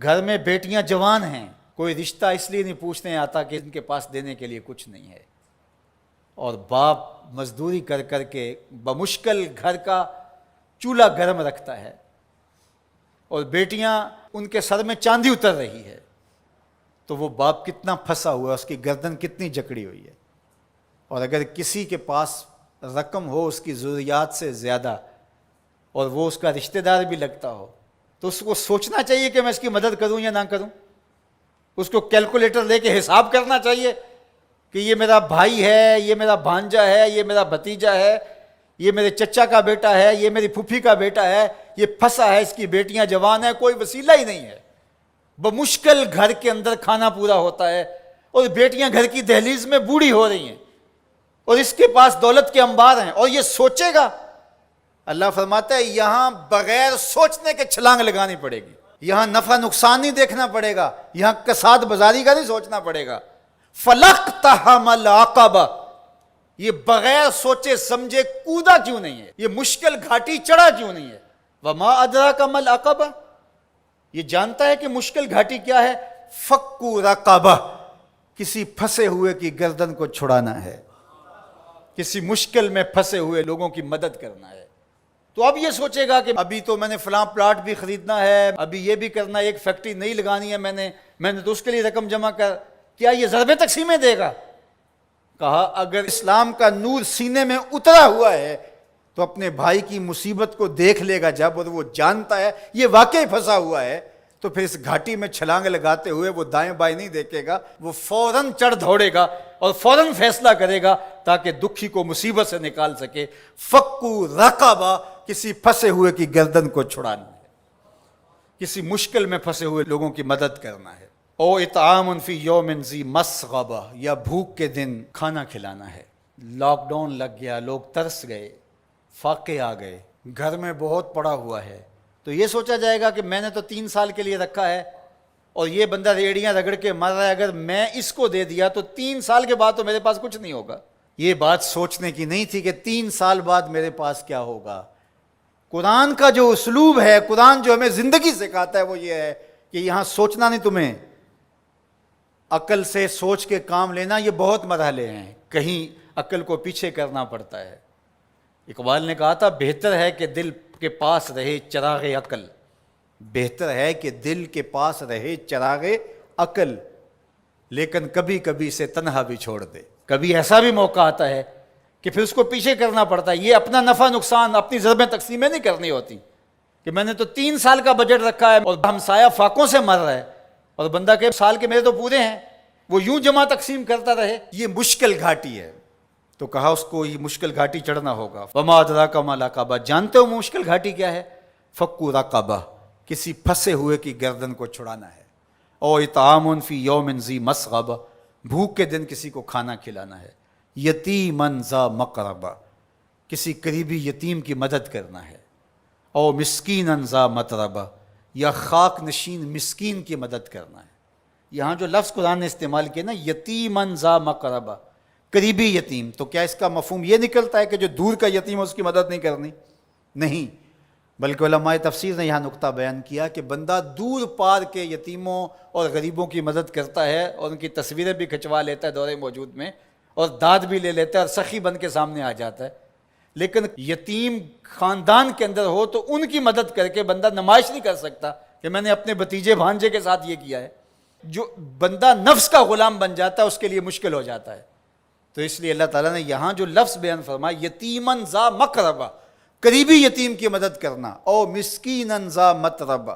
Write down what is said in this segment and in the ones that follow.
گھر میں بیٹیاں جوان ہیں، کوئی رشتہ اس لیے نہیں پوچھنے آتا کہ ان کے پاس دینے کے لیے کچھ نہیں ہے، اور باپ مزدوری کر کر کے بمشکل گھر کا چولہا گرم رکھتا ہے، اور بیٹیاں ان کے سر میں چاندی اتر رہی ہے، تو وہ باپ کتنا پھنسا ہوا ہے، اس کی گردن کتنی جکڑی ہوئی ہے۔ اور اگر کسی کے پاس رقم ہو اس کی ضروریات سے زیادہ، اور وہ اس کا رشتہ دار بھی لگتا ہو، تو اس کو سوچنا چاہیے کہ میں اس کی مدد کروں یا نہ کروں۔ اس کو کیلکولیٹر لے کے حساب کرنا چاہیے کہ یہ میرا بھائی ہے، یہ میرا بھانجا ہے، یہ میرا بھتیجا ہے، یہ میرے چچا کا بیٹا ہے، یہ میری پھوپھی کا بیٹا ہے، یہ پھنسا ہے، اس کی بیٹیاں جوان ہیں، کوئی وسیلہ ہی نہیں ہے، بمشکل گھر کے اندر کھانا پورا ہوتا ہے، اور بیٹیاں گھر کی دہلیز میں بوڑھی ہو رہی ہیں، اور اس کے پاس دولت کے انبار ہیں، اور یہ سوچے گا۔ اللہ فرماتا ہے یہاں بغیر سوچنے کے چھلانگ لگانی پڑے گی، یہاں نفع نقصان نہیں دیکھنا پڑے گا، یہاں کساد بازاری کا نہیں سوچنا پڑے گا۔ فَلَقْتَحَمَ الْعَقَبَةَ، یہ بغیر سوچے سمجھے کودا کیوں نہیں ہے، یہ مشکل گھاٹی چڑھا کیوں نہیں ہے؟ وَمَا أَدْرَاكَ مَا الْعَقَبَةُ، یہ جانتا ہے کہ مشکل گھاٹی کیا ہے؟ فَكُّ رَقَبَةٍ، کسی پھنسے ہوئے کی گردن کو چھڑانا ہے، کسی مشکل میں پھنسے ہوئے لوگوں کی مدد کرنا ہے۔ تو اب یہ سوچے گا کہ ابھی تو میں نے فلاں پلاٹ بھی خریدنا ہے، ابھی یہ بھی کرنا ہے، ایک فیکٹری نہیں لگانی ہے میں نے تو اس کے لیے رقم جمع کر، کیا یہ ضرب تقسیمیں دے گا؟ کہا اگر اسلام کا نور سینے میں اترا ہوا ہے تو اپنے بھائی کی مصیبت کو دیکھ لے گا جب، اور وہ جانتا ہے یہ واقعی پھنسا ہوا ہے، تو پھر اس گھاٹی میں چھلانگ لگاتے ہوئے وہ دائیں بائیں نہیں دیکھے گا، وہ فوراً چڑھ دوڑے گا اور فوراً فیصلہ کرے گا تاکہ دکھی کو مصیبت سے نکال سکے۔ فَكُّ رَقَبَةٍ، کسی پھنسے ہوئے کی گردن کو چھڑانا ہے، کسی مشکل میں پھنسے ہوئے لوگوں کی مدد کرنا ہے۔ او اطعام فی یوم ذی مسغبہ، یا بھوک کے دن کھانا کھلانا ہے۔ لاک ڈاؤن لگ گیا، لوگ ترس گئے، فاقے آ گئے، گھر میں بہت پڑا ہوا ہے، تو یہ سوچا جائے گا کہ میں نے تو 3 سال کے لیے رکھا ہے، اور یہ بندہ ریڑیاں رگڑ کے مر رہا ہے، اگر میں اس کو دے دیا تو 3 سال کے بعد تو میرے پاس کچھ نہیں ہوگا۔ یہ بات سوچنے کی نہیں تھی کہ 3 سال بعد میرے پاس کیا ہوگا۔ قرآن کا جو اسلوب ہے، قرآن جو ہمیں زندگی سکھاتا ہے وہ یہ ہے کہ یہاں سوچنا نہیں، تمہیں عقل سے سوچ کے کام لینا، یہ بہت مرحلے ہیں، کہیں عقل کو پیچھے کرنا پڑتا ہے۔ اقبال نے کہا تھا بہتر ہے کہ دل کے پاس رہے چراغ عقل، بہتر ہے کہ دل کے پاس رہے چراغ عقل، لیکن کبھی کبھی سے تنہا بھی چھوڑ دے۔ کبھی ایسا بھی موقع آتا ہے کہ پھر اس کو پیچھے کرنا پڑتا ہے۔ یہ اپنا نفع نقصان، اپنی ضربیں تقسیمیں نہیں کرنی ہوتی کہ میں نے تو 3 سال کا بجٹ رکھا ہے اور ہمسایہ فاقوں سے مر رہا ہے، اور بندہ کہ سال کے میرے تو پورے ہیں، وہ یوں جمع تقسیم کرتا رہے۔ یہ مشکل گھاٹی ہے، تو کہا اس کو یہ مشکل گھاٹی چڑھنا ہوگا۔ وما ادراک ما العقبہ، جانتے ہو مشکل گھاٹی کیا ہے؟ فکو رقبہ، کسی پھنسے ہوئے کی گردن کو چھڑانا ہے۔ او اطعام فی یوم ذی مسغبہ، بھوک کے دن کسی کو کھانا کھلانا ہے۔ یتیما ذا مقربہ، کسی قریبی یتیم کی مدد کرنا ہے۔ او مسکینا ذا متربہ، یا خاک نشین مسکین کی مدد کرنا ہے۔ یہاں جو لفظ قرآن نے استعمال کیا نا، یتیما ذا مقربہ، قریبی یتیم، تو کیا اس کا مفہوم یہ نکلتا ہے کہ جو دور کا یتیم ہے اس کی مدد نہیں کرنی؟ نہیں، بلکہ علماء تفسیر نے یہاں نقطہ بیان کیا کہ بندہ دور پار کے یتیموں اور غریبوں کی مدد کرتا ہے، اور ان کی تصویریں بھی کھنچوا لیتا ہے دور موجود میں، اور داد بھی لے لیتا ہے اور سخی بن کے سامنے آ جاتا ہے، لیکن یتیم خاندان کے اندر ہو تو ان کی مدد کر کے بندہ نمائش نہیں کر سکتا کہ میں نے اپنے بھتیجے بھانجے کے ساتھ یہ کیا ہے۔ جو بندہ نفس کا غلام بن جاتا ہے اس کے لیے مشکل ہو جاتا ہے۔ تو اس لیے اللہ تعالیٰ نے یہاں جو لفظ بیان فرمایا یتیما ذا مقربہ، قریبی یتیم کی مدد کرنا، او مسکینا ذا متربہ،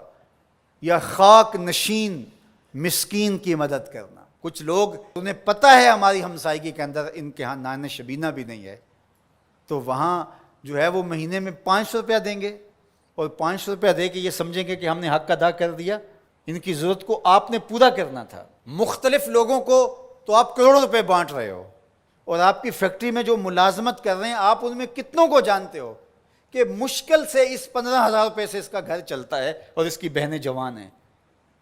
یا خاک نشین مسکین کی مدد کرنا۔ کچھ لوگ انہیں پتہ ہے ہماری ہمسائیگی کے اندر ان کے ہاں نان شبینہ بھی نہیں ہے، تو وہاں جو ہے وہ مہینے میں 500 روپیہ دیں گے، اور 500 روپیہ دے کے یہ سمجھیں گے کہ ہم نے حق ادا کر دیا۔ ان کی ضرورت کو آپ نے پورا کرنا تھا۔ مختلف لوگوں کو تو آپ کروڑوں روپے بانٹ رہے ہو، اور آپ کی فیکٹری میں جو ملازمت کر رہے ہیں آپ ان میں کتنوں کو جانتے ہو کہ مشکل سے اس 15,000 روپے سے اس کا گھر چلتا ہے، اور اس کی بہنیں جوان ہیں،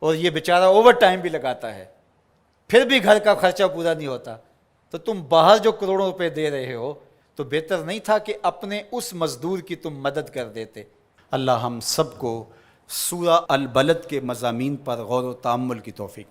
اور یہ بیچارہ اوور ٹائم بھی لگاتا ہے، پھر بھی گھر کا خرچہ پورا نہیں ہوتا، تو تم باہر جو کروڑوں روپے دے رہے ہو تو بہتر نہیں تھا کہ اپنے اس مزدور کی تم مدد کر دیتے؟ اللہ ہم سب کو سورہ البلد کے مضامین پر غور و تأمل کی توفیق